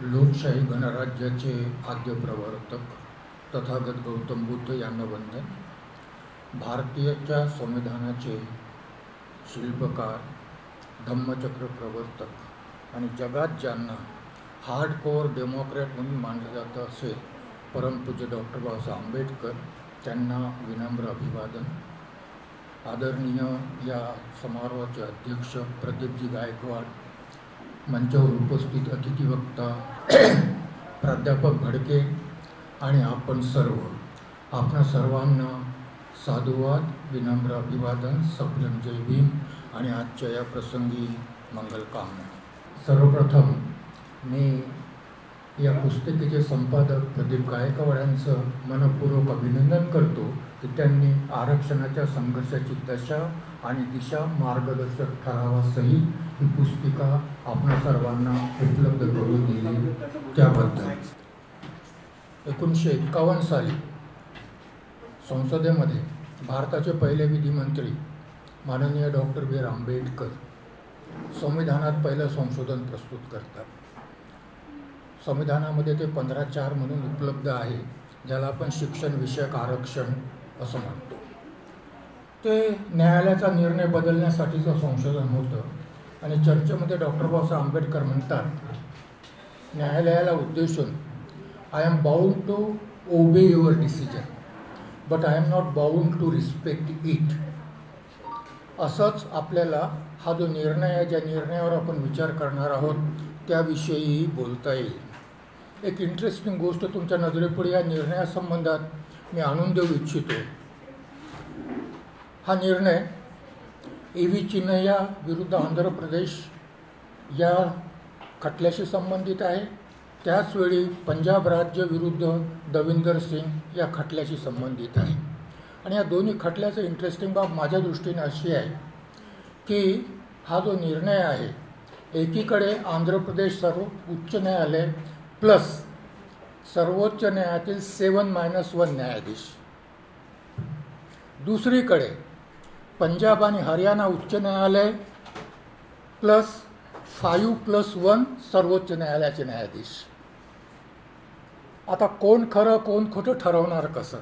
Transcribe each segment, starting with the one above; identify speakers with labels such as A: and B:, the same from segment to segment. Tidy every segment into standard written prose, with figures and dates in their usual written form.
A: लोकशाही गणराज्याचे आद्य प्रवर्तक तथागत गौतम बुद्ध यांना वंदन. भारतीयच्या संविधानाचे शिल्पकार, धम्मचक्र प्रवर्तक आणि जगात ज्यांना हार्डकोअर डेमोक्रॅट म्हणून मानलं जातं असे परमपूज्य डॉक्टर बाबासाहेब आंबेडकर, त्यांना विनम्र अभिवादन. आदरणीय या समारोहाचे अध्यक्ष प्रदीपजी गायकवाड, मंचावर उपस्थित अतिथी वक्ता प्राध्यापक भडके आणि आपण सर्व, आपणा सर्वांना साधुवाद, विनम्र अभिवादन, सप्रेम जय भीम आणि आजच्या या प्रसंगी मंगलकामना. सर्वप्रथम मी या पुस्तिकेचे संपादक प्रदीप गायकवाड यांचं मनपूर्वक अभिनंदन करतो की त्यांनी आरक्षणाच्या संघर्षाची दशा आणि दिशा मार्गदर्शक ठरावासहित ही पुस्तिका आपणा सर्वांना उपलब्ध करून दिली त्याबद्दल. 1951 साली संसदेमध्ये भारताचे पहिले विधिमंत्री माननीय डॉक्टर बी. आर. आंबेडकर संविधानात पहिलं संशोधन प्रस्तुत करतात. संविधानामध्ये ते 15(4) म्हणून उपलब्ध आहे, ज्याला आपण शिक्षण विषयक आरक्षण असं म्हणतो. ते न्यायालयाचा निर्णय बदलण्यासाठीचं संशोधन होतं आणि चर्चेमध्ये डॉक्टर बाबासाहेब आंबेडकर म्हणतात, न्यायालयाला उद्देशून, I am bound to obey your decision but I am not bound to respect it. असंच आपल्याला हा जो निर्णय आहे, ज्या निर्णयावर आपण विचार करणार आहोत त्याविषयीही बोलता येईल. एक इंटरेस्टिंग गोष्ट तुमच्या नजरेपुढे या निर्णयासंबंधात मी आणून देऊ इच्छितो. हा निर्णय A.V. चिन्नय्या विरुद्ध आंध्र प्रदेश या खटल्याशी संबंधित आहे. त्याचवेळी पंजाब राज्य विरुद्ध दविंदर सिंग या खटल्याशी संबंधित आहे. आणि या दोन्ही खटल्याचं इंटरेस्टिंग बाब माझ्या दृष्टीने अशी आहे की हा जो निर्णय आहे, एकीकडे आंध्र प्रदेश उच्च न्यायालय प्लस सर्वोच्च न्यायालयातील 7-1 न्यायाधीश, दुसरीकडे पंजाब आणि हरियाणा उच्च न्यायालय प्लस 5+1 सर्वोच्च न्यायालयाचे न्यायाधीश. आता कोण खरं कोण खोटं ठरवणार कसं?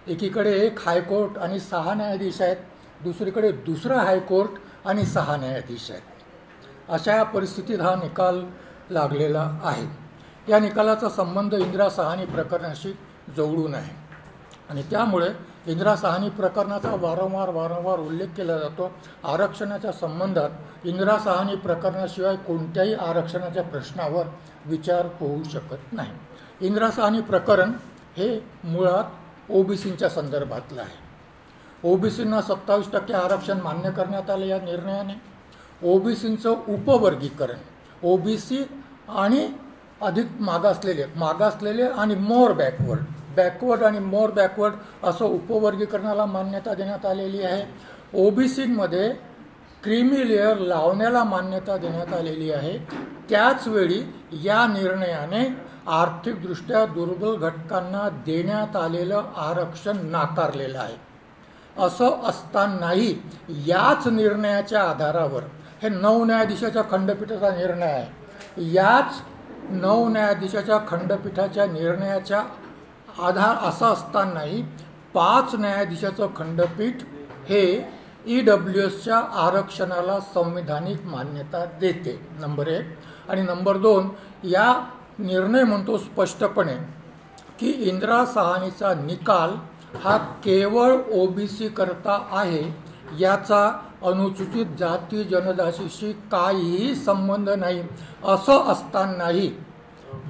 A: एकीकडे एक हायकोर्ट आणि 6 न्यायाधीश आहेत, दुसरीकडे दुसरा हायकोर्ट आणि 6 न्यायाधीश आहेत. अशा या परिस्थितीत हा निकाल लागलेला आहे. या निकालाचा संबंध इंदिरा साहनी प्रकरणाशी जवळून आहे आणि त्यामुळे इंदिरा साहनी प्रकरणाचा वारंवार उल्लेख केला जातो. आरक्षणाच्या संबंधात इंदिरा साहनी प्रकरणाशिवाय कोणत्याही आरक्षणाच्या प्रश्नावर विचार होऊ शकत नाही. इंदिरा साहनी प्रकरण हे मुळात ओबीसींच्या संदर्भातलं आहे. ओबीसींना 27% आरक्षण मान्य करण्यात आलं या निर्णयाने. ओबीसींचं उपवर्गीकरण, ओबीसी आणि अधिक मागासलेले आणि मोर बॅकवर्ड आणि मोर बॅकवर्ड असं उपवर्गीकरणाला मान्यता देण्यात आलेली आहे. ओबीसींमध्ये क्रीमी लेअर लावण्याला मान्यता देण्यात आलेली आहे. त्याचवेळी या निर्णयाने आर्थिकदृष्ट्या दुर्बल घटकांना देण्यात आलेलं आरक्षण नाकारलेलं आहे. असं असतानाही याच निर्णयाच्या आधारावर, हे 9 न्यायाधीशाच्या खंडपीठाचा निर्णय आहे, याच 9 न्यायाधीशाच्या खंडपीठाच्या निर्णयाच्या आधार असा असतानाही 5 न्यायाधीशाचं खंडपीठ हे EWSच्या आरक्षणाला संविधानिक मान्यता देते, नंबर 1. आणि नंबर 2, या निर्णय म्हणतो स्पष्टपणे की इंदिरा साहनीचा निकाल हा केवळ ओबीसी करता आहे, याचा अनुसूचित जाती जनजातीशी काहीही संबंध नाही. असं असतानाही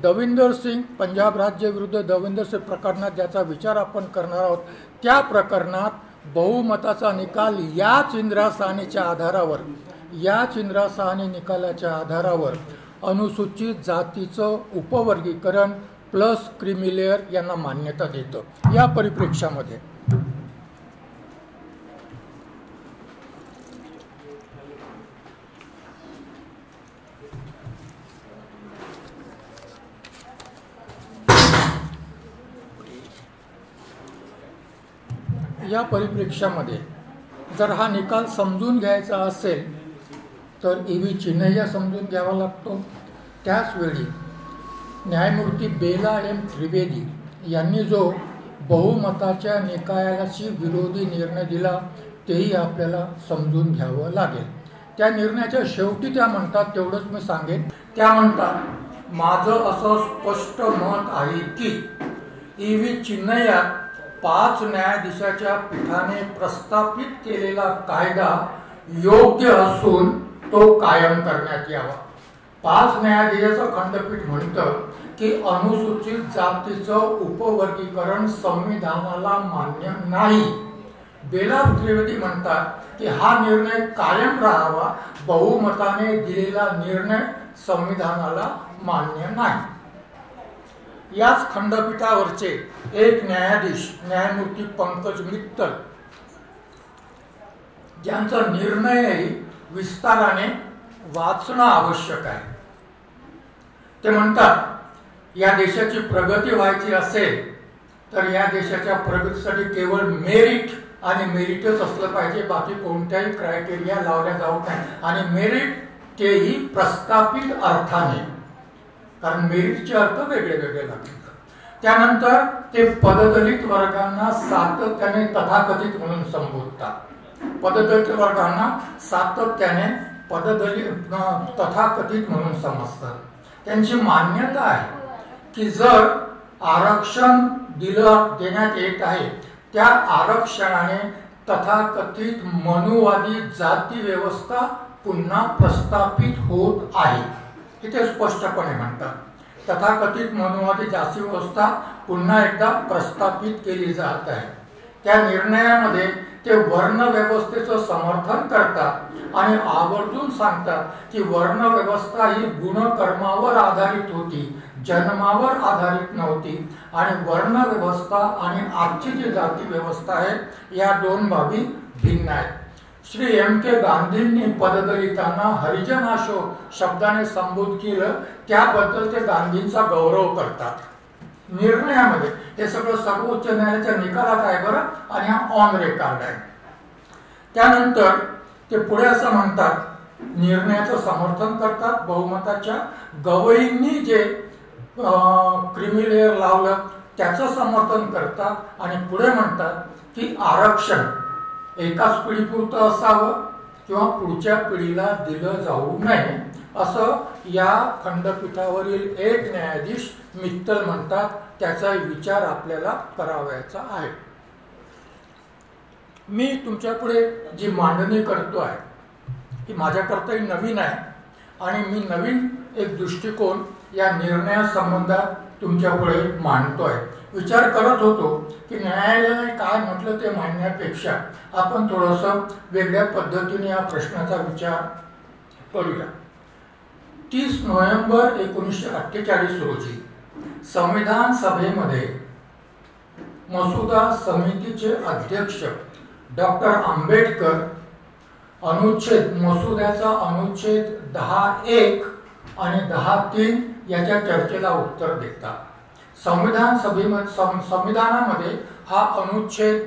A: दविंदर सिंग, पंजाब राज्य विरुद्ध दविंदर सिंग प्रकरणात ज्याचा विचार आपण करणार आहोत, त्या प्रकरणात बहुमताचा निकाल याच इंदिरा साहनीच्या आधारावर, याच इंदिरा साहनी निकालाच्या आधारावर अनुसूचित जातीचं उपवर्गीकरण प्लस क्रीमी लेअर यांना मान्यता देतं. या परिप्रेक्ष्यामध्ये जर हा निकाल समजून घ्यायचा असेल तर A.V. चिन्नय्या समजून घ्यावा लागतो. त्याचवेळी न्यायमूर्ती बेला एम त्रिवेदी यांनी जो बहुमताच्या निकालाशी विरोधी निर्णय दिला तेही आपल्याला समजून घ्यावं लागेल. त्या निर्णयाच्या शेवटी त्या म्हणतात, तेवढंच मी सांगेन, त्या म्हणतात, माझं असं स्पष्ट मत आहे की E.V. चिन्नय्या 5 न्यायाधीशाच्या पीठाने प्रस्थापित केलेला कायदा योग्य असून तो कायम करण्यात यावा. 5 न्यायाधीशाचं खंडपीठ म्हणतं की अनुसूचित जातीचं उपवर्गीकरण संविधानाला मान्य नाही. बेला त्रिवेदी म्हणतात की हा निर्णय कायम राहावा, बहुमताने दिलेला निर्णय संविधानाला मान्य नाही. याच खंडपीठावरचे एक न्यायाधीश न्यायमूर्ती पंकज मित्तल ज्यांचा निर्णयही विस्ताराने वाचणं आवश्यक आहे. ते म्हणतात, या देशाची प्रगती व्हायची असेल तर या देशाच्या प्रगतीसाठी केवळ मेरिट आणि मेरिटच असलं पाहिजे, बाकी कोणत्याही क्रायटेरिया लावल्या जाऊ नये. आणि मेरिट तेही प्रस्थापित अर्थाने, कारण मेरिटचे अर्थ वेगळे वेगळे लागतात. त्यानंतर ते पददलित वर्गांना सातत्याने तथाकथित म्हणून संबोधतात. पददलित वर्गांना सातत्याने तथाकथित म्हणून समजतात. त्यांची मान्यता आहे की जर आरक्षण देण्यात येत आहे त्या आरक्षणाने तथाकथित मनुवादी जाती व्यवस्था पुन्हा प्रस्थापित होत आहे. इथे स्पष्टपणे म्हणतात, तथाकथित मनुवादी जाती व्यवस्था पुन्हा एकदा प्रस्थापित केली जात आहे. त्या निर्णयामध्ये ते वर्ण व्यवस्थेचं समर्थन करतात आणि आवर्जून सांगतात की वर्ण व्यवस्था ही गुणकर्मावर आधारित होती, जन्मावर आधारित नव्हती. आणि वर्ण व्यवस्था आणि आजची जी जाती व्यवस्था आहे या दोन बाबी भिन्न आहेत. श्री M.K. गांधींनी पददलितांना हरिजनाशो शब्दाने संबोधित केलं, त्याबद्दल ते गांधींचा गौरव करतात. निर्णयामध्ये हे सगळं सर्वोच्च न्यायालयाच्या निकालात आहे बरं, आणि हा ऑन रेकॉर्ड आहे. त्यानंतर ते पुढे असं म्हणतात, निर्णयाचं समर्थन करतात बहुमताच्या. गवईंनी जे क्रिमिलेअर लावलं त्याचं समर्थन करतात आणि पुढे म्हणतात की आरक्षण एकाच पिढीपुरतं असावं किंवा पुढच्या पिढीला दिलं जाऊ नये, असं या खंडपीठावरील एक न्यायाधीश मित्तल म्हणतात. त्याचा विचार आपल्याला करावयाचा आहे. मी तुमच्या पुढे जी मांडणी करतो आहे ही माझ्याकरताही नवीन आहे आणि मी नवीन एक दृष्टिकोन या निर्णयासंबंधात तुमच्या पुढे मांडतोय. विचार करत होतो की न्यायालयाने काय म्हटलं ते मांडण्यापेक्षा आपण थोडंसं वेगळ्या पद्धतीने या प्रश्नाचा विचार करूया. 30 नोव्हेंबर 1948 रोजी संविधान सभेमध्ये मसुदा समितीचे अध्यक्ष डॉक्टर आंबेडकर मसुद्याचा अनुच्छेद 10(1) आणि 10(3) याच्या चर्चेला उत्तर देतात. संविधानामध्ये हा अनुच्छेद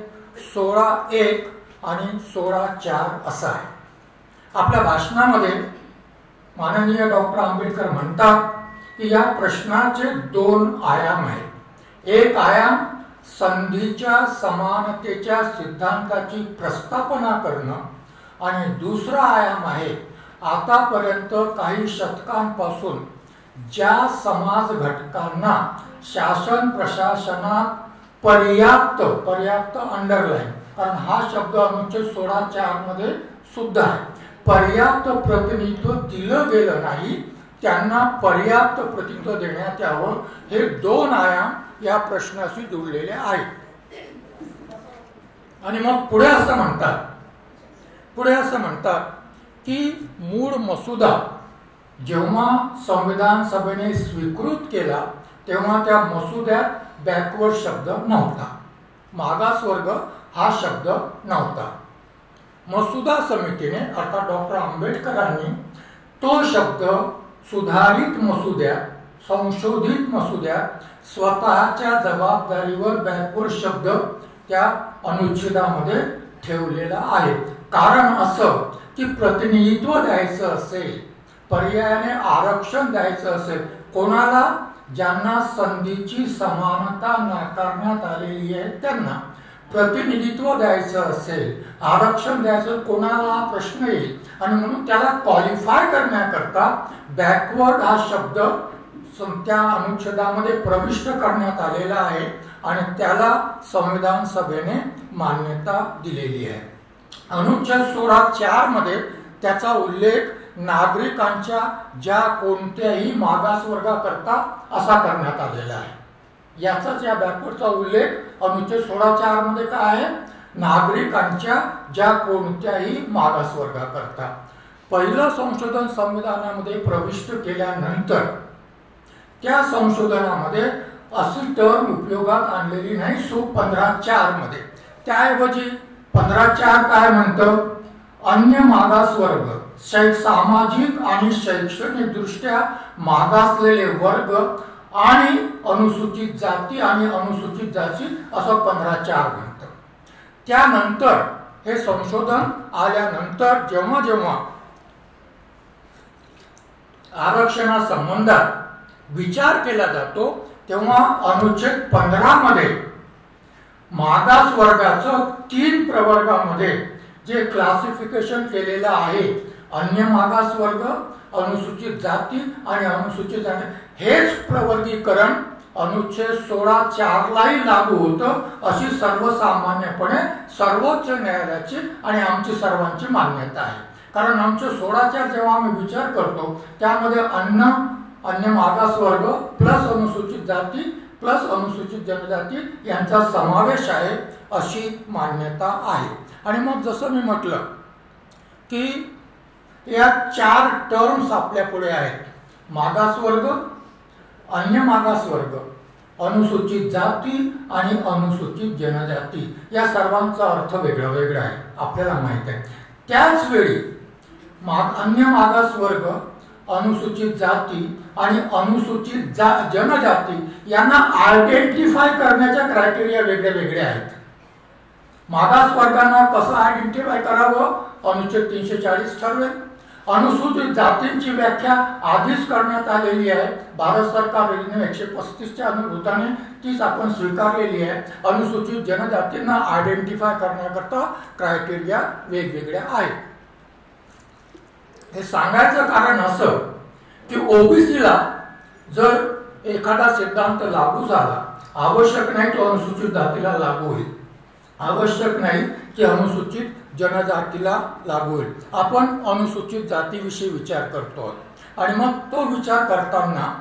A: 16(1) आणि 16(4) असा आहे. आपल्या भाषणामध्ये माननीय डॉक्टर आंबेडकर म्हणतात की या प्रश्नाचे 2 आयाम आहेत. एक आयाम संधीच्या समानतेच्या सिद्धांताची प्रस्तावना करणं आणि दुसरा आयाम आहे आतापर्यंत काही शतकांपासून ज्या समाज घटकांना शासन प्रशासनात पर्याप्त अंडरलाईन, कारण हा शब्द अनुच्छेद 16(4) मध्ये सुद्धा आहे, पर्याप्त प्रतिनिधित्व दिलं गेलं नाही, त्यांना पर्याप्त प्रतिनिधित्व देण्यात यावं. हे 2 आयाम या प्रश्नाशी जुळलेले आहेत. आणि मग पुढे असं म्हणतात की मूळ मसुदा जेव्हा संविधान सभेने स्वीकृत केला तेव्हा त्या मसुद्यात बॅकवर्ड शब्द नव्हता, मागासवर्ग हा शब्द नव्हता. मसुदा समितीने अर्थात डॉक्टर आंबेडकरांनी तो शब्द सुधारित मसुद्यात, संशोधित मसुद्यात स्वतःच्या जबाबदारीवर बॅकवर्ड शब्द त्या अनुच्छेदामध्ये ठेवलेला आहे. कारण असं की प्रतिनिधित्व द्यायचं असेल पर्यायाने आरक्षण द्यायचं असेल कोणाला, ज्यांना संधीची समानता नाकारण्यात आलेली आहे त्यांना प्रतिनिधित्व द्यायचं असेल, आरक्षण द्यायचं कोणाला हा प्रश्न येईल. आणि म्हणून त्याला क्वालिफाय करण्याकरता बॅकवर्ड हा शब्द त्या अनुच्छेदामध्ये प्रविष्ट करण्यात आलेला आहे आणि त्याला संविधान सभेने मान्यता दिलेली आहे. अनुच्छेद 16(4) मध्ये त्याचा उल्लेख नागरिकांच्या ज्या कोणत्याही मागासवर्गाकरता असा करण्यात आलेला आहे. याचाच या बॅकवर्डचा उल्लेख अनुच्छेद 16(4) मध्ये काय आहे, नागरिकांच्या ज्या कोणत्याही मागासवर्गाकरता. पहिलं संशोधन संविधानामध्ये प्रविष्ट केल्यानंतर त्या संशोधनामध्ये अशी टर्म उपयोगात आणलेली नाही. सो 15(4) मध्ये त्याऐवजी 15(4) काय म्हणतं, अन्य मागासवर्ग, सामाजिक आणि शैक्षणिक दृष्ट्या मागासलेले वर्ग आणि अनुसूचित जाती आणि अनुसूचित जाती असं 15(4) म्हणतं. त्यानंतर हे संशोधन आल्यानंतर जेव्हा जेव्हा आरक्षणासंबंधात विचार केला जातो तेव्हा अनुच्छेद 15 मध्ये मागासवर्गाचं 3 प्रवर्गामध्ये जे क्लासिफिकेशन केलेलं आहे, अन्य मागासवर्ग, अनुसूचित जाती आणि अनुसूचित जाती, हेच प्रवर्गीकरण अनुच्छेद 16(4) लाही लागू होतं अशी सर्वसामान्यपणे सर्वोच्च न्यायालयाची आणि आमची सर्वांची मान्यता आहे. कारण आमचे 16(4) जेव्हा आम्ही विचार करतो त्यामध्ये अन्य मागासवर्ग प्लस अनुसूचित जाती प्लस अनुसूचित जनजाती यांचा समावेश आहे अशी मान्यता आहे. आणि मग जसं मी म्हटलं की या 4 टर्म्स आपल्या पुढे आहेत, मागासवर्ग, अन्य मागासवर्ग, अनुसूचित जाती आणि अनुसूचित जनजाती. या सर्वांचा अर्थ वेगळा वेगळा आहे आपल्याला माहित आहे. त्याच वेळी अन्य मागासवर्ग, अनुसूचित जाती आणि अनुसूचित जनजाती यांना आयडेंटिफाय करण्याच्या क्रायटेरिया वेगळे वेगळे आहेत. मागासवर्गांना कसं आयडेंटिफाय करावं अनुच्छेद 340 ठरवेल. अनुसूचित जातींची व्याख्या आधीच करण्यात आलेली आहे, भारत सरकार 135च्या अनुरूपाने तीच आपण स्वीकारलेली आहे. अनुसूचित जनजातींना आयडेंटिफाय करण्याकरता क्रायटेरिया वेगवेगळ्या आहेत. हे सांगायचं कारण असं की ओबीसीला जर एखादा सिद्धांत लागू झाला, आवश्यक नाही तो अनुसूचित जातीला लागू होईल, आवश्यक नाही की अनुसूचित जनजातीला लागू होईल. आपण अनुसूचित जातीविषयी विचार करतो आणि मग तो विचार करताना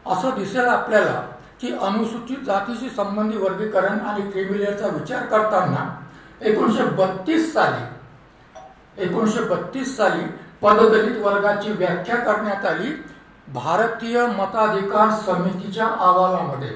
A: असं दिसेल आपल्याला की अनुसूचित जातीशी संबंधी वर्गीकरण आणि क्रिमिलेअरचा विचार करताना 1932 साली पददलित वर्गाची व्याख्या करण्यात आली. भारतीय मताधिकार समितीच्या अहवालामध्ये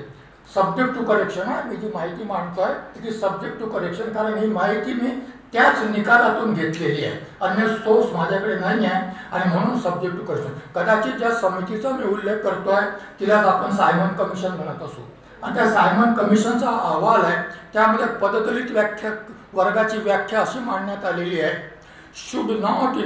A: सब्जेक्ट टू करेक्शन आहे, मी जी माहिती मांडतोय ती सब्जेक्ट टू करेक्शन, कारण ही माहिती मी त्याच निकालातून घेतलेली आहे, अन्य सोर्स माझ्याकडे नाही आहे आणि म्हणून सब्जेक्ट टू करेक्शन. कदाचित ज्या समितीचा मी उल्लेख करतोय तिलाच आपण सायमन कमिशन म्हणत असू आणि त्या सायमन कमिशनचा अहवाल आहे. त्यामध्ये पददलित वर्गाची व्याख्या अशी मांडण्यात आलेली आहे, should not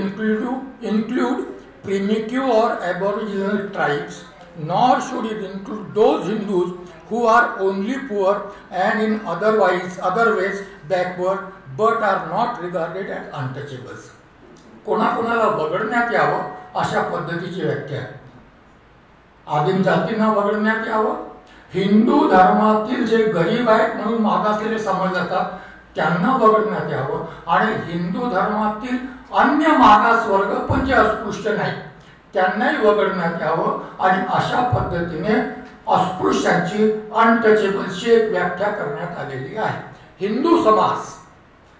A: include primitive or aboriginal tribes, nor should it include those Hindus who are only poor and in other ways backward but are not regarded as untouchables. कोणाकोणाला वगळण्यात यावं अशा पद्धतीची व्याख्या. आदिम जातींना वगळण्यात यावं, हिंदू धर्मातील जे गरीब आहेत म्हणून मागासलेले समजले जातात त्यांना वगळण्यात यावं आणि हिंदू धर्मातील अन्य मागासवर्ग पण जे अस्पृश्य नाहीत त्यांनाही वगळण्यात यावं आणि अशा पद्धतीने अस्पृश्यांची अनटचेबलची एक व्याख्या करण्यात आलेली आहे. हिंदू समाज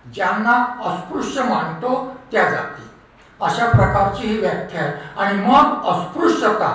A: ज्यांना अस्पृश्य मानतो त्या जाती, अशा प्रकारची ही व्याख्या आहे. आणि मग अस्पृश्यता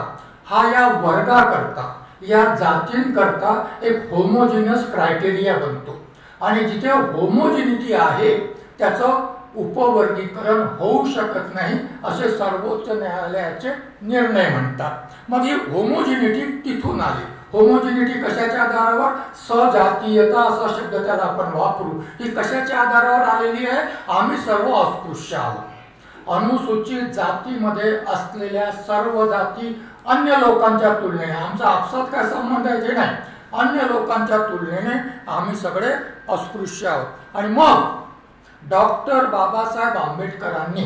A: हा या वर्गाकरता, या जातींकरता एक होमोजिनियस क्रायटेरिया बनतो आणि जिथे होमोजिनिटी आहे त्याचं उपवर्गीकरण होऊ शकत नाही असे सर्वोच्च न्यायालयाचे निर्णय म्हणतात. मग ही होमोजिनिटी तिथून आली. होमोजिनिटी कशाच्या आधारावर, सजातीयता असा शब्द त्याला आपण वापरू, ही कशाच्या आधारावर आलेली आहे, आम्ही सर्व अस्पृश्य आहोत अनुसूचित जातीमध्ये असलेल्या सर्व जाती अन्य लोकांच्या तुलनेने, आमचा आपसात काय संबंध आहे ते नाही, अन्य लोकांच्या तुलनेने आम्ही सगळे अस्पृश्य आहोत. आणि मग डॉक्टर बाबासाहेब आंबेडकरांनी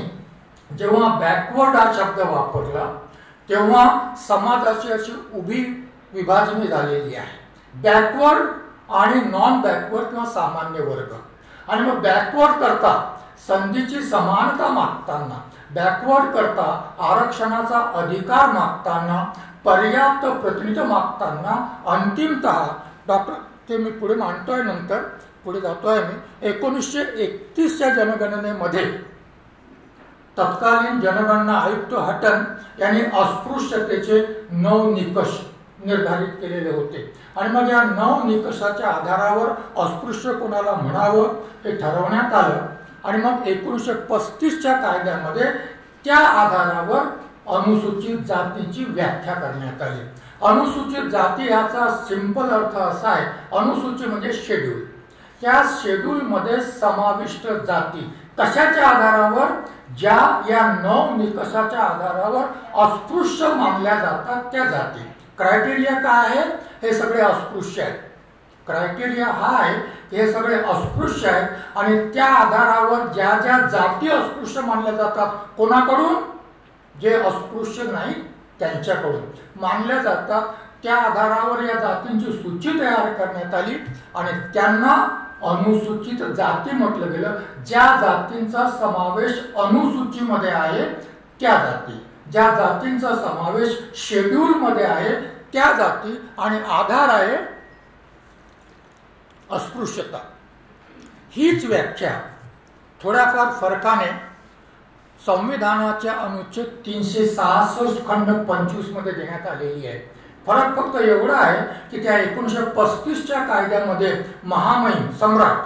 A: जेव्हा बॅकवर्ड हा शब्द वापरला तेव्हा समाजाची अशी उभी विभाजणी झालेली आहे, बॅकवर्ड आणि नॉन बॅकवर्ड किंवा सामान्य वर्ग. आणि मग बॅकवर्ड करता संधीची समानता मागताना, बॅकवर्ड करता आरक्षणाचा अधिकार मागताना, पर्याप्त प्रतिनिधित्व मागताना अंतिमतः डॉक्टर, ते मी पुढे मांडतोय, नंतर पुढे जातोय मी, 1931च्या जनगणनेमध्ये तत्कालीन जनगणना आयुक्त हटन यांनी अस्पृश्यतेचे 9 निकष निर्धारित केलेले होते. आणि मग या 9 निकषाच्या आधारावर अस्पृश्य कोणाला म्हणावं हे ठरवण्यात आलं. आणि मग 1935च्या कायद्यामध्ये त्या आधारावर अनुसूचित जातीची व्याख्या करण्यात आली. अनुसूचित जाती याचा सिंपल अर्थ असा आहे, अनुसूची म्हणजे शेड्यूल, त्या शेड्यूलमध्ये समाविष्ट जाती कशाच्या आधारावर, ज्या या 9 निकषाच्या आधारावर अस्पृश्य मानल्या जातात त्या जाती. क्रायटेरिया काय आहे, हे सगळे अस्पृश्य आहेत. क्रायटेरिया हा आहे की हे सगळे अस्पृश्य आहेत आणि त्या आधारावर ज्या ज्या जाती अस्पृश्य मानल्या जातात, कोणाकडून, जे अस्पृश्य नाहीत त्यांच्याकडून मानल्या जातात, त्या आधारावर या जातींची सूची तयार करण्यात आली आणि त्यांना अनुसूचित जाती म्हटलं गेलं. ज्या जातींचा समावेश अनुसूचीमध्ये आहे त्या जाती, ज्या जातींचा समावेश शेड्यूल मध्ये आहे त्या जाती, आणि आधार आहे अस्पृश्यता. हीच व्याख्या थोड्याफार फरकाने संविधानाच्या अनुच्छेद 366 खंड 25 मध्ये देण्यात आलेली आहे. फरक फक्त एवढा आहे की त्या 1935च्या कायद्यामध्ये महामहिम, सम्राट,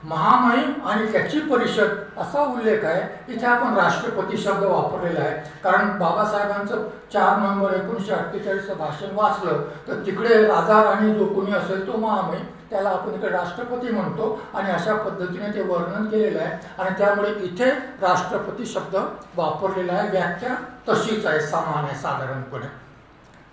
A: महामहिम आणि त्याची परिषद असा उल्लेख आहे. इथे आपण राष्ट्रपती शब्द वापरलेला आहे, कारण बाबासाहेबांचं 4 नोव्हेंबर 1948 भाषण वाचलं तर तिकडे राजा राणी जो कोणी असेल तो महामहिम, त्याला आपण इकडे राष्ट्रपती म्हणतो आणि अशा पद्धतीने ते वर्णन केलेलं आहे. आणि त्यामुळे इथे राष्ट्रपती शब्द वापरलेला आहे. व्याख्या तशीच आहे, समान आहे साधारणपणे.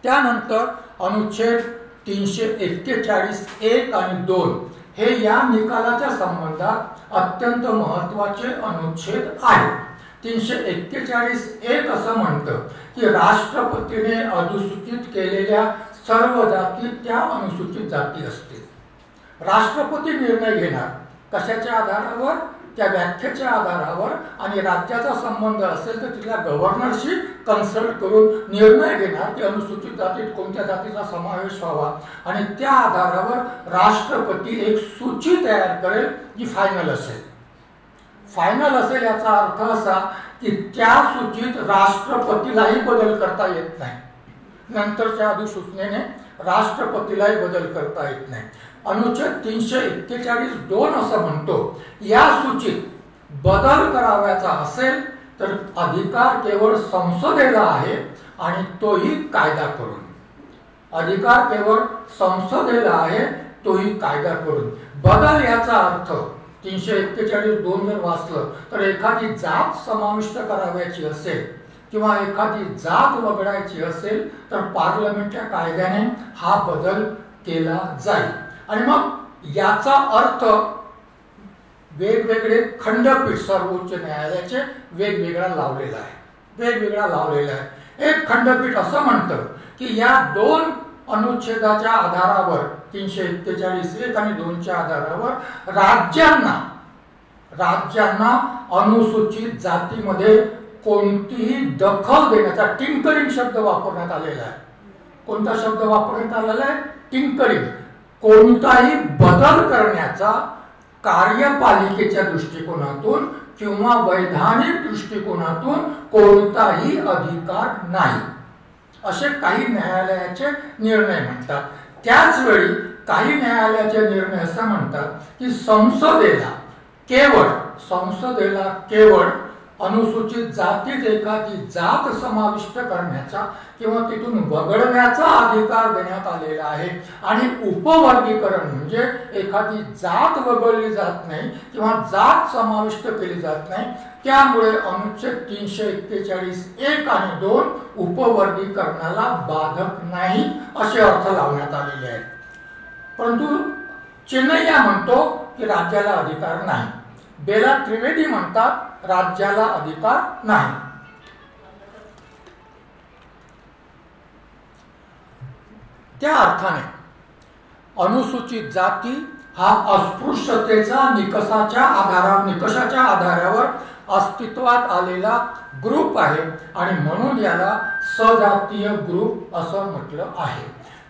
A: त्यानंतर अनुच्छेद 341 1 आणि 2 हे या निकालाच्या संबंधात अत्यंत महत्वाचे अनुच्छेद आहे. 341 1 असं म्हणतं की राष्ट्रपतीने अधिसूचित केलेल्या सर्व जाती त्या अनुसूचित जाती असतील. राष्ट्रपती निर्णय घेणार कशाच्या आधारावर, त्या व्याख्येच्या आधारावर, आणि राज्याचा संबंध असेल तर तिथल्या गव्हर्नरशी कन्सल्ट करून निर्णय घेणार की अनुसूचित जातीत कोणत्या जातीचा समावेश व्हावा, आणि त्या आधारावर राष्ट्रपती एक सूची तयार करेल जी फायनल असेल. फायनल असेल याचा अर्थ असा की त्या सूचीत राष्ट्रपतीलाही बदल करता येत नाही, नंतरच्या अधिसूचनेने राष्ट्रपतीलाही बदल करता येत नाही. अनुच्छेद 341 2 असं म्हणतो, या सूचीत बदल करावयाचा असेल तर अधिकार केवळ संसदेला आहे आणि तोही कायदा करून. अधिकार केवळ संसदेला आहे, तोही कायदा करून. बदल याचा अर्थ 341 2 जर वाचलं तर एखादी जात समाविष्ट करावयाची असेल किंवा एखादी जात वगळायची असेल तर पार्लमेंटच्या कायद्याने हा बदल केला जाईल. आणि मग याचा अर्थ वेगवेगळे खंडपीठ सर्वोच्च न्यायालयाचे वेगवेगळा लावलेला आहे. एक खंडपीठ असं म्हणतं की या 2 अनुच्छेदाच्या आधारावर 341 1 आणि 2च्या आधारावर राज्यांना अनुसूचित जातीमध्ये कोणतीही दखल देण्याचा, टिंकरिंग शब्द वापरण्यात आलेला आहे. कोणता शब्द वापरण्यात आलेला आहे, टिंकरिंग. कोणताही बदल करण्याचा कार्यपालिकेच्या दृष्टिकोनातून किंवा वैधानिक दृष्टिकोनातून कोणताही अधिकार नाही, असे काही न्यायालयाचे निर्णय म्हणतात. त्याच वेळी काही न्यायालयाचे निर्णय असं म्हणतात की संसदेला केवळ अनुसूचित जातीत एखादी जात समाविष्ट करण्याचा किंवा तिथून वगळण्याचा अधिकार देण्यात आलेला आहे. आणि उपवर्गीकरण म्हणजे एखादी जात वगळली जात नाही किंवा जात समाविष्ट केली जात नाही. त्यामुळे अनुच्छेद 341(1) आणि 2 उपवर्गीकरणाला बाधक नाही असे अर्थ लावण्यात आलेले आहेत. परंतु चेन्नैया म्हणतो की राज्याला अधिकार नाही. बेला त्रिवेदी म्हणतात राज्याला अधिकार नाही. त्या अर्थाने अनुसूचित जाती हा अस्पृश्यतेचा निकषाच्या आधारावर अस्तित्वात आलेला ग्रुप आहे आणि म्हणून याला सजातीय ग्रुप असं म्हटलं आहे.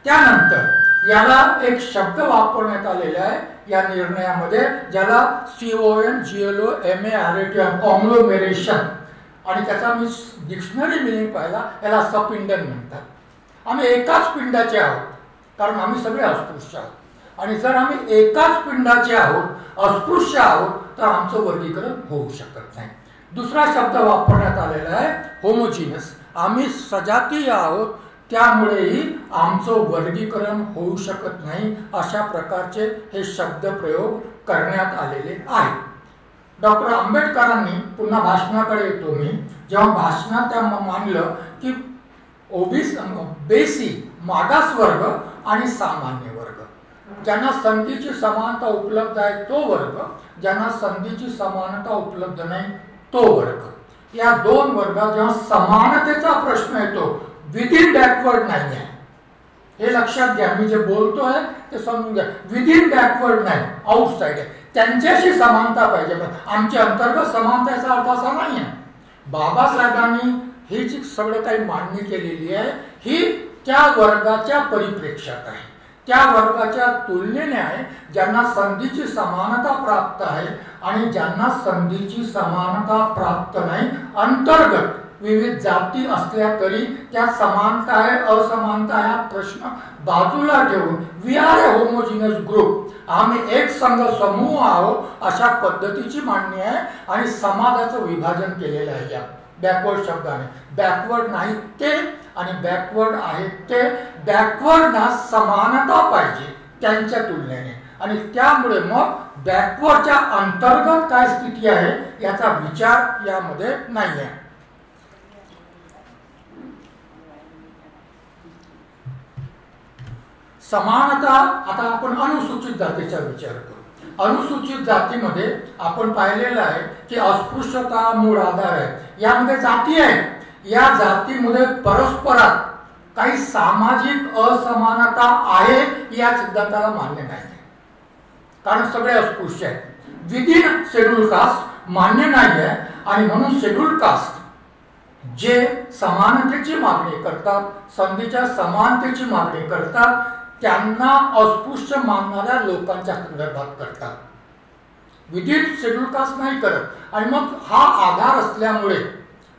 A: त्यानंतर याला एक शब्द वापरण्यात आलेला आहे या निर्णयामध्ये, ज्याला CONGLOMARAT कॉंग्लोमेरेशन, आणि त्याचा मी डिक्शनरी मिनिंग पाहिला, याला सपिंडन म्हणतात. आम्ही एकाच पिंडाचे आहोत कारण आम्ही सगळे अस्पृश्य आहोत. आणि जर आम्ही एकाच पिंडाचे आहोत, अस्पृश्य आहोत, तर आमचं वर्गीकरण होऊ शकत नाही. दुसरा शब्द वापरण्यात आलेला आहे होमोजिनस. आम्ही सजातीय आहोत त्यामुळेही आमचं वर्गीकरण होऊ शकत नाही. अशा प्रकारचे हे शब्दप्रयोग करण्यात आलेले आहेत. डॉक्टर आंबेडकरांनी, पुन्हा भाषणाकडे येतो मी, जेव्हा भाषणात त्या मांडलं की बेसी मागासवर्ग आणि सामान्य वर्ग, ज्यांना संधीची समानता उपलब्ध आहे तो वर्ग, ज्यांना संधीची समानता उपलब्ध नाही तो वर्ग, या दोन वर्गात जेव्हा समानतेचा प्रश्न येतो, विदिन बॅकवर्ड नाही आहे, हे लक्षात घ्या. मी जे बोलतोय ते समजून घ्या. विदिन बॅकवर्ड नाही, आउटसाइड आहे. त्यांच्याशी समानता पाहिजे. आमची अंतर्गत समानता याचा अर्थ असा नाही आहे. बाबासाहेबांनी ही जी सगळं काही मांडणी केलेली आहे ही त्या वर्गाच्या परिप्रेक्षात आहे, त्या वर्गाच्या तुलनेने आहे ज्यांना संधीची समानता प्राप्त आहे आणि ज्यांना संधीची समानता प्राप्त नाही. अंतर्गत विविध जाती असल्या तरी त्या समानता आहे असमानता हा प्रश्न बाजूला ठेवून we are a homogeneous group, आम्ही एक संघ समूह आहोत अशा पद्धतीची मांडणी आहे. आणि समाजाचं विभाजन केलेलं आहे या बॅकवर्ड शब्दाने. बॅकवर्ड नाही ते आणि बॅकवर्ड आहे ते. बॅकवर्डना समानता पाहिजे त्यांच्या तुलनेने, आणि त्यामुळे मग बॅकवर्डच्या अंतर्गत काय स्थिती आहे याचा विचार यामध्ये नाही आहे. समानता, आता आपण अनुसूचित जातीचा विचार करू. अनुसूचित जातीमध्ये आपण पाहिलेलं आहे की अस्पृश्यता मूळ आधार आहे. यामध्ये जाती आहेत, या जातीमध्ये परस्परात काही सामाजिक असमानता आहे या सिद्धांताला मान्य नाही, कारण सगळे अस्पृश्य आहेत. विदिन शेड्यूल कास्ट मान्य नाही आहे आणि म्हणून शेड्यूल कास्ट जे समानतेची मागणी करतात, संधीच्या समानतेची मागणी करतात, त्यांना अस्पृश्य मानणाऱ्या लोकांच्या संदर्भात करतात. विदिन शेड्यूल कास्ट नाही करत. आणि मग हा आधार असल्यामुळे,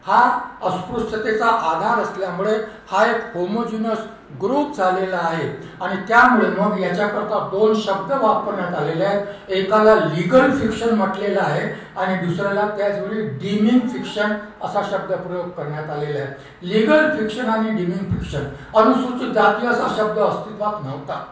A: हा अस्पृश्यतेचा आधार असल्यामुळे हा एक होमोजिनस ग्रुप झालेला आहे. आणि त्यामुळे मग याच्याकरता दोन शब्द वापरण्यात आलेले आहेत. एकाला लीगल फिक्शन म्हटलेलं आहे आणि दुसऱ्याला त्याचवेळी डीमिंग फिक्शन असा शब्द प्रयोग करण्यात आलेला आहे. लीगल फिक्शन आणि डीमिंग फिक्शन. अनुसूचित जाती असा शब्द अस्तित्वात नव्हता.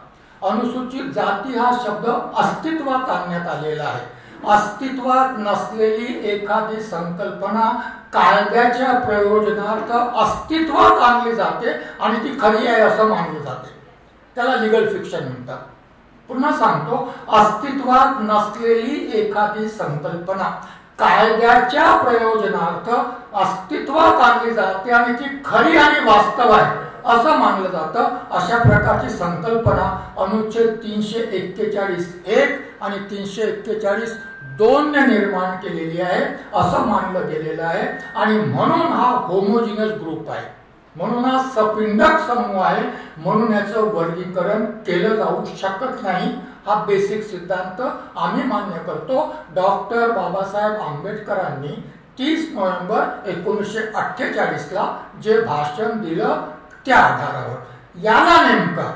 A: अनुसूचित जाती हा शब्द अस्तित्वात आणण्यात आलेला आहे. अस्तित्वात नसलेली एखादी संकल्पना कायद्याच्या प्रयोजनार्थ अस्तित्वात आणली जाते आणि ती खरी आहे असं मानलं जाते, त्याला लीगल फिक्शन म्हणतात. पुन्हा सांगतो, अस्तित्वात नसलेली एखादी संकल्पना कायद्याच्या प्रयोजनार्थ अस्तित्वात आणली जाते आणि ती खरी आणि वास्तव आहे असं मानलं जातं. अशा प्रकारची संकल्पना अनुच्छेद 341(1) आणि 341(2) ने निर्माण केलेली आहे असं मानलं गेलेलं आहे. आणि म्हणून हा होमोजिनस ग्रुप आहे, म्हणून हा सपिंडक समूह आहे, म्हणून याचं वर्गीकरण केलं जाऊ शकत नाही. हा बेसिक सिद्धांत आम्ही मान्य करतो. डॉक्टर बाबासाहेब आंबेडकरांनी 30 नोव्हेंबर 1948 जे भाषण दिलं त्या आधारावर, याला नेमका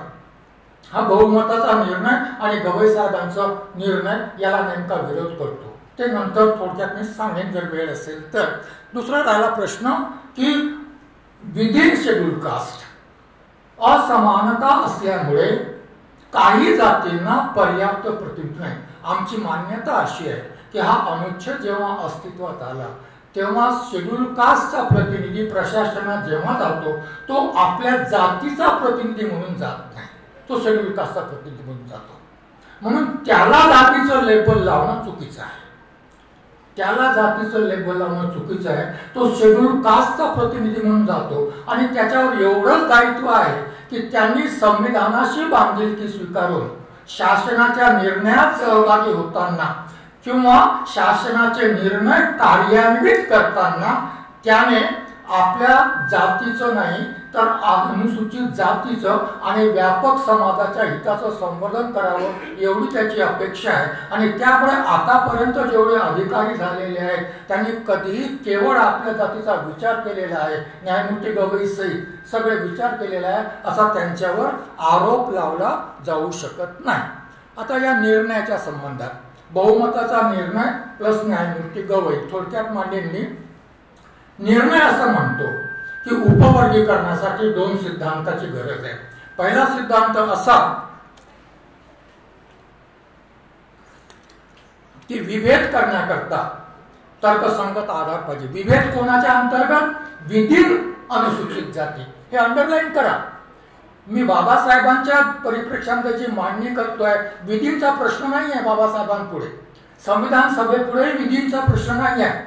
A: हा बहुमताचा निर्णय आणि गवई साहेबांचा निर्णय याला नेमका विरोध करतो. ते नंतर थोडक्यात मी सांगेन जर वेळ असेल तर. दुसरा राहिला प्रश्न की विदिन शेड्यूल कास्ट असमानता असल्यामुळे काही जातींना पर्याप्त प्रतिनिधित्व नाही. आमची मान्यता अशी आहे की हा अनुच्छेद जेव्हा अस्तित्वात आला तेव्हा शेड्यूल कास्टचा प्रतिनिधी प्रशासनात जेव्हा जातो तो आपल्या जातीचा प्रतिनिधी म्हणून जात नाही, तो शेड्यूल कास्टचा प्रतिनिधी म्हणून जातो. म्हणून त्याला जातीचं लेबल लावणं चुकीचं आहे. त्याला जातीचं लेबल लावणं चुकीचं आहे. तो शेड्यूल कास्टचा प्रतिनिधी म्हणून जातो आणि त्याच्यावर एवढंच दायित्व आहे की त्यांनी संविधानाशी बांधिलकी स्वीकारून शासनाच्या निर्णयात सहभागी होताना किंवा शासनाचे निर्णय कार्यान्वित करताना त्याने आपल्या जातीचं नाही तर अनुसूचित जातीचं आणि व्यापक समाजाच्या हिताचं संवर्धन करावं एवढी त्याची अपेक्षा आहे. आणि त्यामुळे आतापर्यंत जेवढे अधिकारी झालेले आहेत त्यांनी कधीही केवळ आपल्या जातीचा विचार केलेला आहे, न्यायमूर्ती गवई सहित सगळे विचार केलेला आहे असा त्यांच्यावर आरोप लावला जाऊ शकत नाही. आता या निर्णयाच्या संबंधात बहुमताचा निर्णय प्लस न्यायमूर्ती गवई थोडक्यात मांडेन मी. निर्णय असं म्हणतो की उपवर्गीकरणासाठी 2 सिद्धांताची गरज आहे. पहिला सिद्धांत असा की विभेद करण्याकरता तर्कसंगत आधार पाहिजे. विभेद कोणाच्या अंतर्गत? विधिन अनुसूचित जाती. हे अंडरलाईन करा. मी बाबासाहेबांच्या परिप्रेक्षामध्ये जी मांडणी करतोय विधींचा प्रश्न नाही आहे. बाबासाहेबांपुढे संविधान सभेपुढे विधींचा प्रश्न नाही आहे,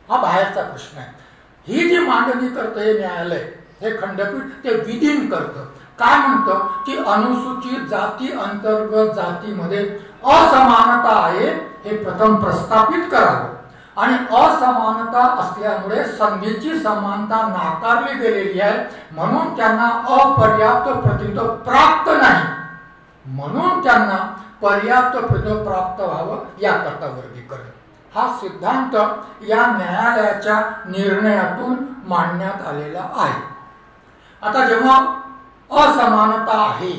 A: हा बाहेरचा प्रश्न आहे. ही जी मांडणी करते न्यायालय हे खंडपीठ ते विधीन करतं. काय म्हणतं की अनुसूचित जाती अंतर्गत जातीमध्ये असमानता आहे हे प्रथम प्रस्थापित करावं आणि असमानता असल्यामुळे संधीची समानता नाकारली गेलेली आहे म्हणून त्यांना अपर्याप्त प्रतिनिधित्व प्राप्त नाही, म्हणून त्यांना पर्याप्त प्रतिनिधित्व प्राप्त व्हावं याकरता वर्गीकरण. हा सिद्धांत या न्यायालयाच्या निर्णयातून मांडण्यात आलेला आहे. आता जेव्हा असमानता आहे,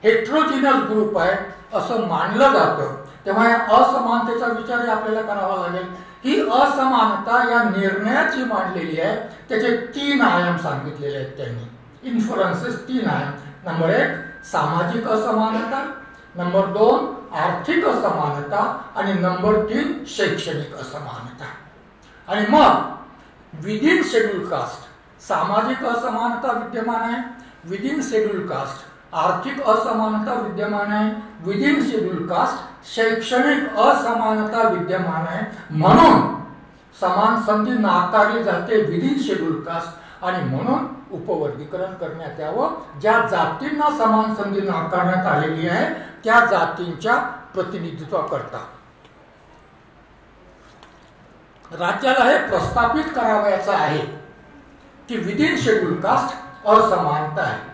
A: हेट्रोजिनस ग्रुप आहे असं मानलं जातं तेव्हा या असमानतेचा विचार आपल्याला करावा लागेल. ही असमानता या निर्णयाची मांडलेली आहे. त्याचे 3 आयाम सांगितलेले आहेत त्यांनी. इन्फरन्सेस 3 आयाम. नंबर 1 सामाजिक असमानता, नंबर 2 आर्थिक असमानता आणि नंबर 3 शैक्षणिक असमानता. आणि मग विदिन शेड्यूल कास्ट सामाजिक असमानता विद्यमान आहे, विदिन शेड्यूल कास्ट आर्थिक असमानता विद्यमान आहे, विदिन शेड्यूल कास्ट शैक्षणिक असमानता विद्यमान आहे म्हणून समान संधी नाकारली जाते विदिन शेड्यूल कास्ट आणि म्हणून उपवर्गीकरण करण्यात यावं. ज्या जातींना समान संधी नाकारण्यात आलेली आहे त्या जातींच्या प्रतिनिधित्वाकरता राज्याला हे प्रस्थापित करावयाचं आहे की विदिन शेड्यूल कास्ट असमानता आहे.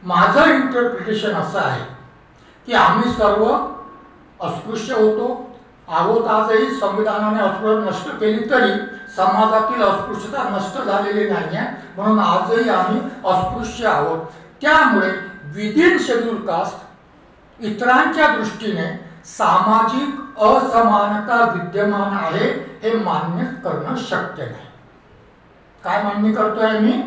A: माझं इंटरप्रिटेशन असं आहे की आम्ही सर्व अस्पृश्य होतो आहोत. आजही संविधानाने अस्पृश्यता नष्ट केली तरी समाजातील अस्पृश्यता नष्ट झालेली नाही आहे म्हणून आजही आम्ही अस्पृश्य आहोत. त्यामुळे विदिन शेड्यूल कास्ट इतरांच्या दृष्टीने सामाजिक असमानता विद्यमान आहे हे मान्य करणं शक्य नाही. काय मान्य करतोय मी?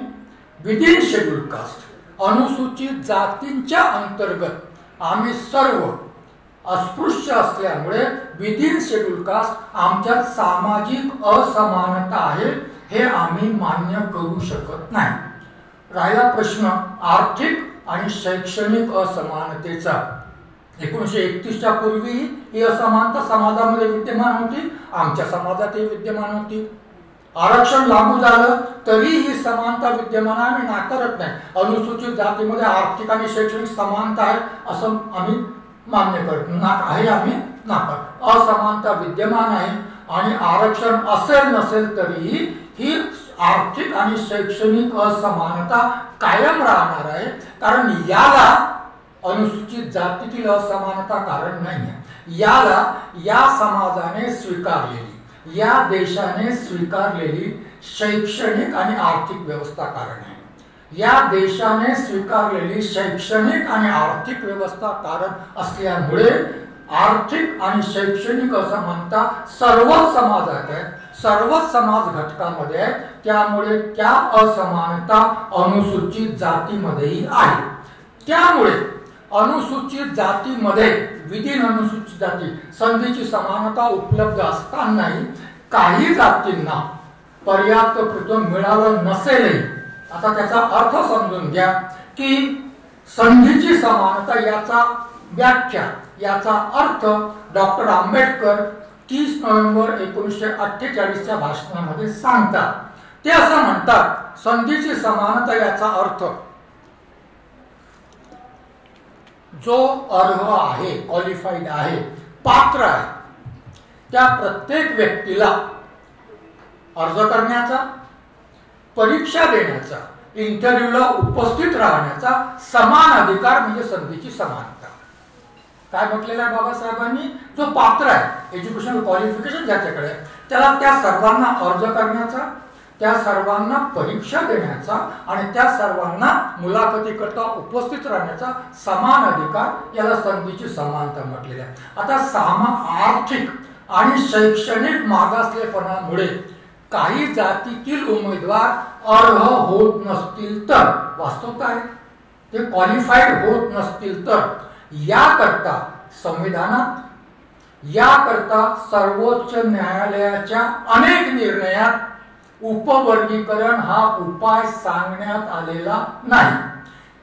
A: विदिन शेड्यूल कास्ट अनुसूचित जातींच्या अंतर्गत आम्ही सर्व अस्पृश्य असल्यामुळे विदिन शेड्यूल कास्ट आमच्यात सामाजिक असमानता आहे हे आम्ही मान्य करू शकत नाही. राहिला प्रश्न आर्थिक आणि शैक्षणिक असमानतेचा. 1931च्या पूर्वी ही असमानता समाजामध्ये विद्यमान होती, आमच्या समाजातही विद्यमान होती. आरक्षण लागू झालं तरी ही समानता विद्यमान आम्ही नाकारत नाही. अनुसूचित जातीमध्ये आर्थिक आणि शैक्षणिक समानता आहे असं आम्ही मान्य करतो आहे, आम्ही नाकार. असमानता विद्यमान आहे आणि आरक्षण असेल नसेल तरीही ही आर्थिक आणि शैक्षणिक असमानता कायम राहणार आहे कारण याला अनुसूचित जातीतील असमानता कारण नाही आहे. याला या समाजाने स्वीकारलेली या देशाने स्वीकारलेली शैक्षणिक आणि आर्थिक व्यवस्था कारण आहे. या देशाने स्वीकारलेली शैक्षणिक आणि आर्थिक व्यवस्था कारण असल्यामुळे आर्थिक आणि शैक्षणिक असमानता सर्वच समाजात आहे, सर्वच समाज घटकामध्ये आहे. त्यामुळे त्या असमानता अनुसूचित जातीमध्येही आहे. त्यामुळे अनुसूचित जातीमध्ये विदिन अनुसूचित जाती संधीची समानता उपलब्ध असतानाही काही जातींना पर्याप्त प्रथम मिळालं नसेलही. आता त्याचा अर्थ समजून घ्या की संधीची समानता याचा व्याख्या, याचा अर्थ डॉक्टर आंबेडकर 30 नोव्हेंबर 1948च्या भाषणामध्ये सांगतात. ते असं म्हणतात, संधीची समानता याचा अर्थ जो अर्ह आहे, क्वालिफाईड आहे, पात्र आहे, त्या प्रत्येक व्यक्तीला अर्ज करण्याचा, परीक्षा देण्याचा, इंटरव्ह्यूला उपस्थित राहण्याचा समान अधिकार म्हणजे संधीची समानता. काय म्हटलेलं आहे बाबासाहेबांनी? जो पात्र आहे, एज्युकेशनल क्वालिफिकेशन ज्याच्याकडे, त्याला त्या सर्वांना अर्ज करण्याचा, त्या सर्वांना परीक्षा देण्याचा आणि त्या सर्वांना मुलाखतीकरता उपस्थित राहण्याचा समान अधिकार, याला संधीची समानता म्हटलेली आहे. आता आर्थिक आणि शैक्षणिक मागासलेपणामुळे काही जातीतील उमेदवार अर्ह होत नसतील तर, वास्तवता आहे ते क्वालिफाईड होत नसतील तर, याकरता संविधानात, याकरता सर्वोच्च न्यायालयाच्या अनेक निर्णयात उपवर्गीकरण हा उपाय सांगण्यात आलेला नाही.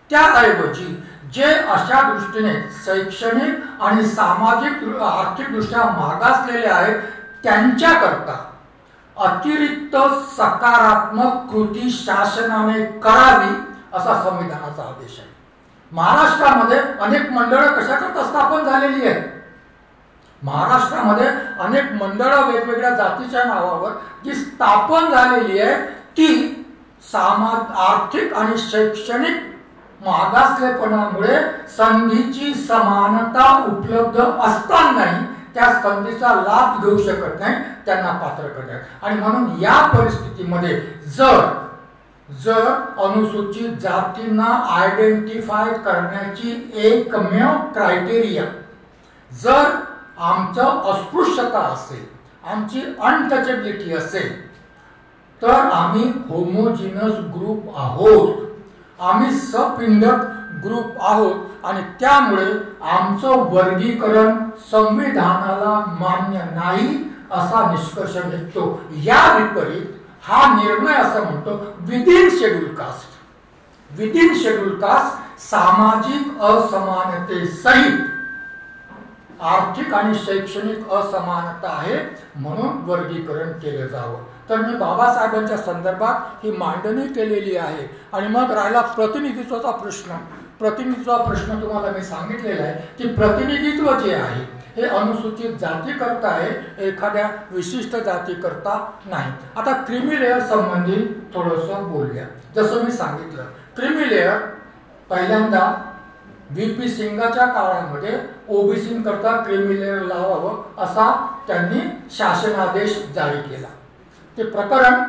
A: त्याऐवजी जे अशा दृष्टीने शैक्षणिक आणि सामाजिक आर्थिक दृष्ट्या मागासलेले आहेत त्यांच्याकरता अतिरिक्त सकारात्मक कृती शासनाने करावी असा संविधानाचा आदेश आहे. महाराष्ट्रामध्ये अनेक मंडळं कशाकरता स्थापन झालेली आहेत? महाराष्ट्रामध्ये अनेक मंडळं वेगवेगळ्या जातीच्या नावावर जी स्थापन झालेली आहे ती आर्थिक आणि शैक्षणिक मागासलेपणामुळे संधीची समानता उपलब्ध असतानाही त्या संधीचा लाभ घेऊ शकत नाही, त्यांना पात्र करतात. आणि म्हणून या परिस्थितीमध्ये जर अनुसूचित जातींना आयडेंटिफाय करण्याची एकमेव क्रायटेरिया जर आमचं अस्पृश्यता असेल, आमची अनटचेबिलिटी असेल, तर आम्ही होमोजिनस ग्रुप आहोत, आम्ही सपिंडक ग्रुप आहोत आणि त्यामुळे आमचं वर्गीकरण संविधानाला मान्य नाही असा निष्कर्ष निघतो. या विपरीत हा निर्णय असं म्हणतो विदिन शेड्यूल कास्ट सामाजिक असमानतेसहित आर्थिक आणि शैक्षणिक असमानता आहे म्हणून वर्गीकरण केलं जावं. तर मी बाबासाहेबांच्या संदर्भात ही मांडणी केलेली आहे. आणि मग राहिला प्रतिनिधित्वाचा प्रश्न. प्रतिनिधित्वाचा प्रश्न तुम्हाला मी सांगितलेला आहे की प्रतिनिधित्व जे आहे हे अनुसूचित जाती करता आहे, एखाद्या विशिष्ट जाती करता नाही. आता क्रीमी लेअर संबंधी थोडंसं बोलूया. जसं मी सांगितलं, क्रीमी लेअर पहिल्यांदा व्ही.पी. सिंगाच्या काळामध्ये ओबीसी करता क्रीमी लेअर लावावं असा त्यांनी शासनादेश जारी केला. ते प्रकरण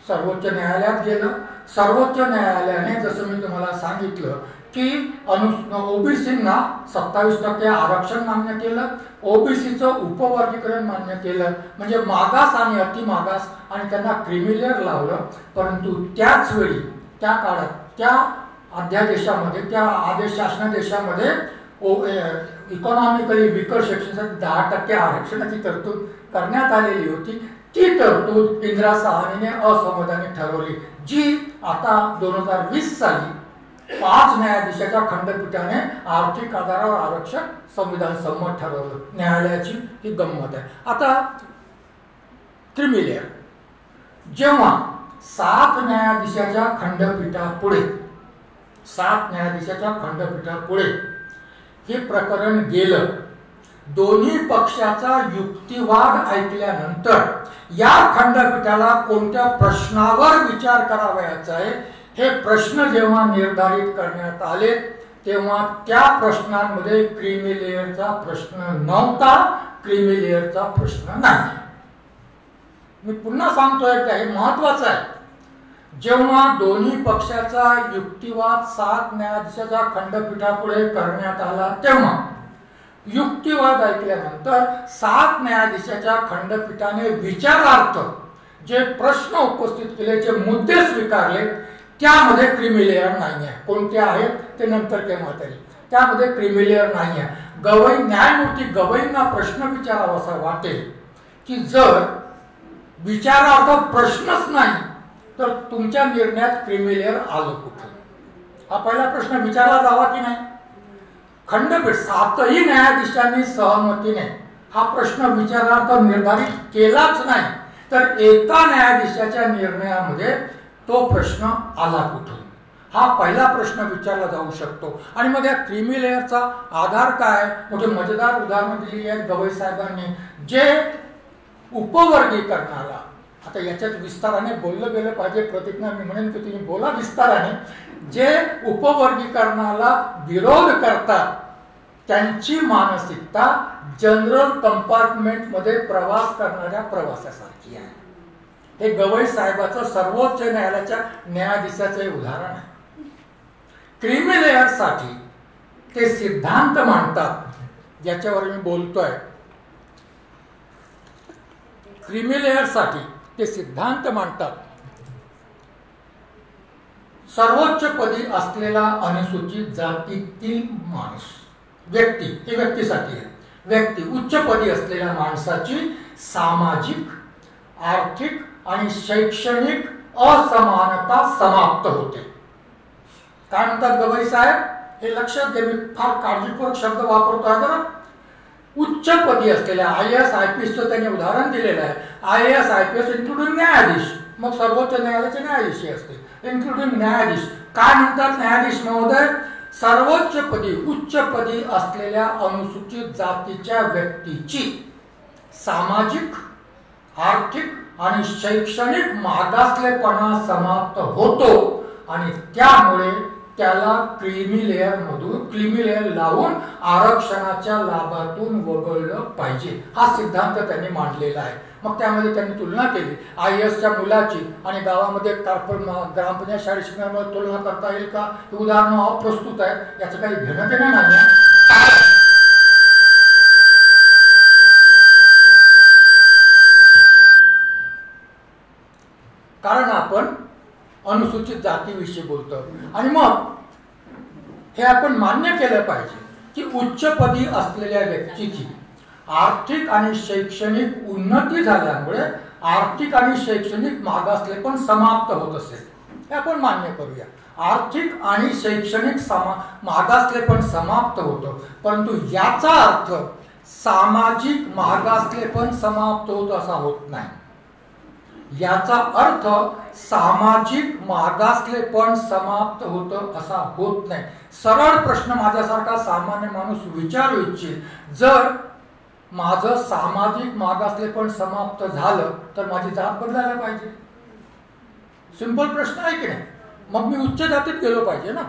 A: सर्वोच्च न्यायालयात गेलं. सर्वोच्च न्यायालयाने जसं मी तुम्हाला सांगितलं की ओबीसींना 27% आरक्षण मान्य केलं, ओबीसीचं उपवर्गीकरण मान्य केलं, म्हणजे मागास आणि अतिमागास, आणि त्यांना क्रीमी लेअर लावलं. परंतु त्याच वेळी त्या काळात त्या अध्यादेशामध्ये, त्या आदेश शासनादेशामध्ये इकॉनॉमिकली वीकर सेक्शनसाठी 10% आरक्षणाची तरतूद करण्यात आलेली होती. ती तरतूद इंदिरा साहनीने असंवैधानिक ठरवली, जी आता 2020 साली 5 न्यायाधीशाच्या खंडपीठाने आर्थिक आधारावर आरक्षण संविधान संमत ठरवलं. न्यायालयाची ही गंमत आहे. आता क्रीमी लेअर जेव्हा 7 न्यायाधीशाच्या खंडपीठापुढे हे प्रकरण गेलं, दोन्ही पक्षाचा युक्तिवाद ऐकल्यानंतर या खंडपीठाला कोणत्या प्रश्नावर विचार करावयाचा आहे हे प्रश्न जेव्हा निर्धारित करण्यात आले तेव्हा त्या प्रश्नांमध्ये क्रीमी लेअरचा प्रश्न नव्हता, क्रीमी लेअरचा प्रश्न नाही. मी पुन्हा सांगतोय की हे महत्वाचं आहे. जेव्हा दोन्ही पक्षाचा युक्तिवाद 7 न्यायाधीशाच्या खंडपीठापुढे करण्यात आला तेव्हा युक्तिवाद ऐकल्यानंतर 7 न्यायाधीशाच्या खंडपीठाने विचारार्थ जे प्रश्न उपस्थित केले, जे मुद्दे स्वीकारले, त्यामध्ये क्रीमी लेअर नाही आहे. कोणते आहेत ते नंतर केव्हा तरी. त्यामध्ये क्रीमी लेअर नाही आहे. न्यायमूर्ती गवईंना प्रश्न विचारावासा वाटेल की जर विचारार्थ प्रश्नच नाही तर तुमच्या निर्णयात क्रीमी लेअर आलं कुठं? हा पहिला प्रश्न विचारला जावा की नाही? खंडपीठ 7ही न्यायाधीशांनी सहमतीने हा प्रश्न विचारार्थ निर्धारित केलाच नाही, तर एका न्यायाधीशाच्या निर्णयामध्ये तो प्रश्न आला कुठून? हा पहिला प्रश्न विचारला जाऊ शकतो. आणि मग या क्रीमी लेअरचा आधार काय? मोठे मजेदार उदाहरण दिली आहेत गवई साहेबांनी. जे उपवर्गीकरणाला, आता याच्यात विस्ताराने बोललं गेलं पाहिजे, प्रतिज्ञा मी म्हणेन की तुम्ही बोला विस्ताराने, जे उपवर्गीकरणाला विरोध करतात त्यांची मानसिकता जनरल कंपार्टमेंटमध्ये प्रवास करणाऱ्या प्रवासासारखी आहे. हे गवई साहेबाचं सर्वोच्च न्यायालयाच्या न्यायाधीशाचे उदाहरण आहे. क्रीमी लेअरसाठी ते सिद्धांत मांडतात, ज्याच्यावर मी बोलतोय. क्रीमी लेअरसाठी ते सिद्धांत मांडतात. सर्वोच्च पदी असलेला अनुसूचित जातीतील माणूस, व्यक्ती, हे व्यक्तीसाठी आहे. व्यक्ती उच्च पदी असलेल्या माणसाची सामाजिक, आर्थिक आणि शैक्षणिक असमानता समाप्त होते. काय म्हणतात गवई साहेब? हे लक्षात घ्या, मी फार काळजीपूर्वक शब्द वापरतो आहे बरं. उच्च पदी असलेल्या IAS IPS चं त्यांनी उदाहरण दिलेलं आहे. IAS IPS इन्क्लुडिंग न्यायाधीश, मग सर्वोच्च न्यायालयाचे न्यायाधीश असते, इन्क्लुडिंग न्यायाधीश. काय म्हणतात न्यायाधीश महोदय? सर्वोच्च पदी, उच्च पदी असलेल्या अनुसूचित जातीच्या व्यक्तीची सामाजिक, आर्थिक आणि शैक्षणिक मागासलेपणा समाप्त होतो आणि त्यामुळे त्याला क्रीमी लेअर लावून आरक्षणाच्या लाभातून वगळलं पाहिजे. हा सिद्धांत त्यांनी मांडलेला आहे. मग त्यामध्ये त्यांनी तुलना केली IASच्या मुलाची आणि गावामध्ये ग्रामपंचायत शाळेत शिकण्यामुळे तुलना करता येईल का? हे उदाहरण अप्रस्तुत आहे, याचं काही घेणं देणं नाही. कारण आपण अनुसूचित जातीविषयी बोलतो आणि मग हे आपण मान्य केलं पाहिजे की उच्चपदी असलेल्या व्यक्तीची आर्थिक आणि शैक्षणिक उन्नती झाल्यामुळे आर्थिक आणि शैक्षणिक मागासलेपण समाप्त होत असेल, हे आपण मान्य करूया. आर्थिक आणि शैक्षणिक मागासलेपण समाप्त होतं, परंतु याचा अर्थ सामाजिक मागासलेपण समाप्त होत असा होत नाही. याचा अर्थ सामाजिक मागासलेपण समाप्त होतं असा होत नाही. सरळ प्रश्न माझ्यासारखा सामान्य माणूस विचारू इच्छित, जर माझं सामाजिक मागासलेपण समाप्त झालं तर माझी जात बदलायला पाहिजे. सिंपल प्रश्न आहे की नाही? मग मी उच्च जातीत गेलो पाहिजे ना.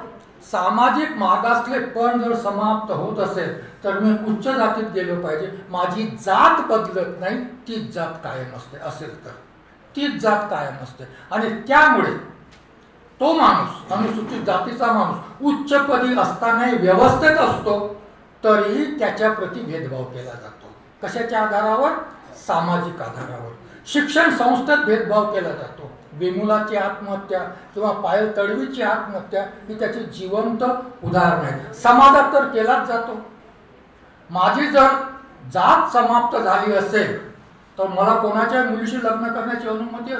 A: सामाजिक मागासलेपण जर समाप्त होत असेल तर मी उच्च जातीत गेलो पाहिजे. माझी जात बदलत नाही, तीच जात कायम असते. असेल तर तीच जात कायम असते आणि त्यामुळे तो माणूस, अनुसूचित जातीचा माणूस उच्चपदी असताना व्यवस्थेत असतो तरी त्याच्या प्रति भेदभाव केला जातो. कशाच्या आधारावर? सामाजिक आधारावर. शिक्षण संस्थेत भेदभाव केला जातो. वेमुलाची आत्महत्या किंवा पायल तडवीची आत्महत्या ही त्याची जिवंत उदाहरण आहे. समाजात तर केलाच जातो. माझी जर जात समाप्त झाली असेल तर मला कोणाच्या मुलीशी लग्न करण्याची अनुमती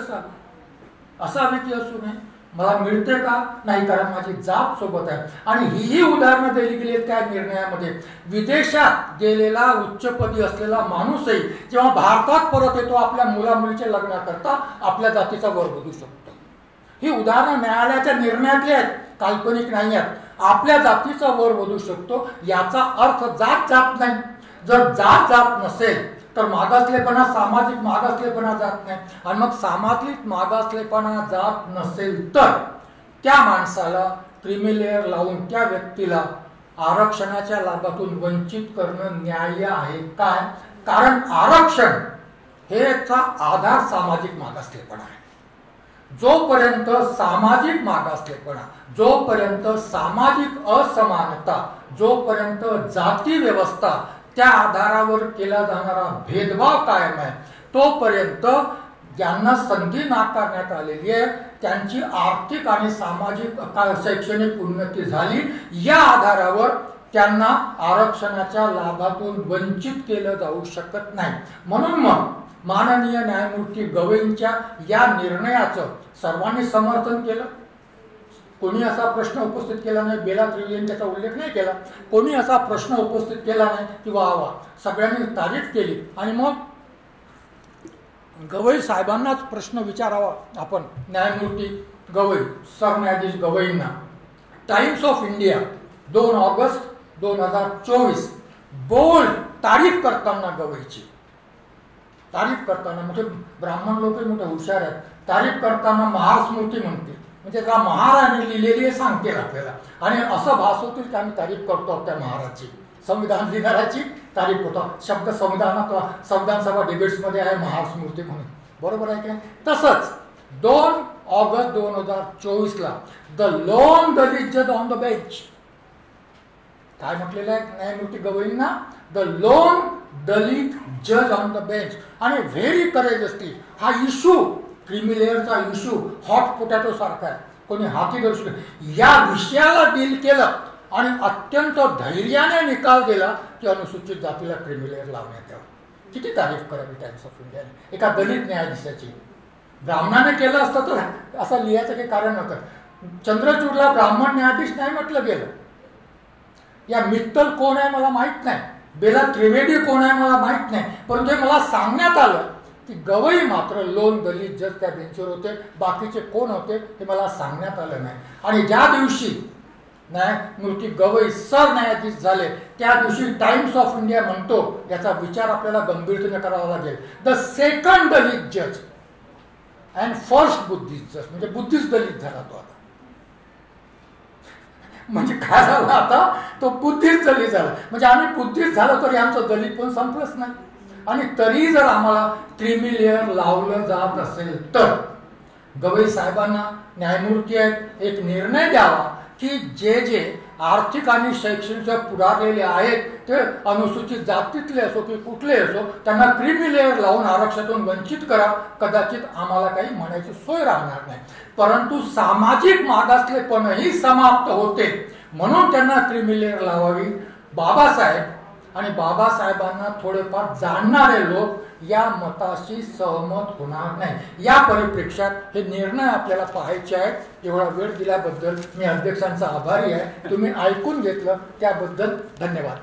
A: असावी की असू नये? मला मिळते का? नाही, कारण माझी जात सोबत आहे. आणि ही उदाहरणं दिली गेली त्या निर्णयामध्ये. विदेशात गेलेला उच्चपदी असलेला माणूसही जेव्हा भारतात परत येतो आपल्या मुलामुलीच्या लग्नाकरता आपल्या जातीचा वर बदलू शकतो. ही उदाहरणं न्यायालयाच्या निर्णयातली आहेत, काल्पनिक नाही आहेत. आपल्या जातीचा वर बदलू शकतो. याचा अर्थ जात जात नाही. जर जात नसेल तर मागासलेपणा, सामाजिक मागासलेपणा जात नाही. आणि मग सामाजिक मागासलेपणा जात नसेल तर त्या माणसाला क्रीमी लेअर लावून त्या व्यक्तीला आरक्षणाच्या लाभातून वंचित करणं न्याय्य आहे काय? कारण आरक्षण हेचा आधार सामाजिक मागासलेपणा आहे. जोपर्यंत सामाजिक मागासलेपणा, जोपर्यंत सामाजिक असमानता, जोपर्यंत जाती व्यवस्था त्या आधारावर केला जाणारा भेदभाव कायम आहे, तोपर्यंत ज्यांना संधी नाकारण्यात आलेली आहे त्यांची आर्थिक आणि सामाजिक शैक्षणिक उन्नती झाली, या आधारावर त्यांना आरक्षणाच्या लाभातून वंचित केलं जाऊ शकत नाही. म्हणून मग माननीय न्यायमूर्ती गवईंच्या या निर्णयाचं सर्वांनी समर्थन केलं. कोणी असा प्रश्न उपस्थित केला नाही, बेला त्रिवेदींनी त्याचा उल्लेख नाही केला, कोणी असा प्रश्न उपस्थित केला नाही की वा वा, सगळ्यांनी तारीफ केली. आणि मग गवई साहेबांनाच प्रश्न विचारावा आपण, न्यायमूर्ती गवई, सरन्यायाधीश गवईंना. Times of India 2 August 2024 bold तारीफ करताना गवईची, तारीफ करताना, म्हणजे ब्राह्मण लोक मोठे हुशार आहेत, तारीफ करताना महास्मृती म्हणते, म्हणजे त्या महाराने लिहिलेली सांगते आपल्याला, आणि असं भास होतील की आम्ही तारीफ करतो त्या महाराची, संविधान लिहिणाऱ्याची तारीफ करतो. शब्द संविधानात, संविधान सभा डिबेट्समध्ये आहे महास्मृती म्हणून, बरोबर आहे की. तसंच 2 ऑगस्ट 2024ला द लोन दलित जज ऑन द बेंच, काय म्हटलेलं आहे न्यायमूर्ती गवईंना, द लोन दलित जज ऑन द बेंच. आणि व्हेरी करेजसली हा इश्यू, क्रिमिलेअरचा इश्यू हॉट पोटॅटो सारखा आहे, कोणी हाती धरू शकत, या विषयाला डील केलं आणि अत्यंत धैर्याने निकाल दिला की अनुसूचित जातीला क्रिमिलेअर लावण्यात यावं. किती तारीफ करावी टाइम्स ऑफ इंडियाने एका दलित न्यायाधीशाची. ब्राह्मणाने केलं असतं तर असं लिहायचं काही कारण नव्हतं. चंद्रचूडला ब्राह्मण न्यायाधीश नाही म्हटलं गेलं. या मित्तल कोण आहे मला माहित नाही, बेला त्रिवेदी कोण आहे मला माहित नाही, परंतु मला सांगण्यात आलं की गवई मात्र लोन दलित जज त्या बेंचवर होते, बाकीचे कोण होते हे मला सांगण्यात आलं नाही. आणि ज्या दिवशी न्यायमूर्ती गवई सरन्यायाधीश झाले त्या दिवशी टाइम्स ऑफ इंडिया म्हणतो, याचा विचार आपल्याला गंभीरतेने करावा लागेल, द सेकंड दलित जज अँड फर्स्ट बुद्धिस्ट जज, म्हणजे बुद्धिस्ट दलित झाला तो आता. म्हणजे काय झालं आता, तो बुद्धिस्ट दलित झाला. म्हणजे आम्ही बुद्धिस्ट झालो तरी आमचं दलित पण संपलंच नाही. आणि तरी जर आम्हाला क्रिमिलेअर लावलं जात असेल तर गवई साहेबांना, न्यायमूर्ती आहेत, एक निर्णय द्यावा की जे जे आर्थिक आणि शैक्षणिक पुढारलेले आहेत ते अनुसूचित जातीतले असो की कुठले असो, त्यांना क्रिमिलेअर लावून आरक्षणातून वंचित करा. कदाचित आम्हाला काही म्हणायची सोय राहणार नाही, परंतु सामाजिक मागासलेपणही समाप्त होते म्हणून त्यांना क्रिमिलेअर लावावी. बाबासाहेब आणि बाबासाहेबांना थोडेफार जाणणारे लोक या मताशी सहमत होणार नाही. या परिप्रेक्षात हे निर्णय आपल्याला पाहायचे आहेत. एवढा वेळ दिल्याबद्दल मी अध्यक्षांचा आभारी आहे. तुम्ही ऐकून घेतलं त्याबद्दल धन्यवाद.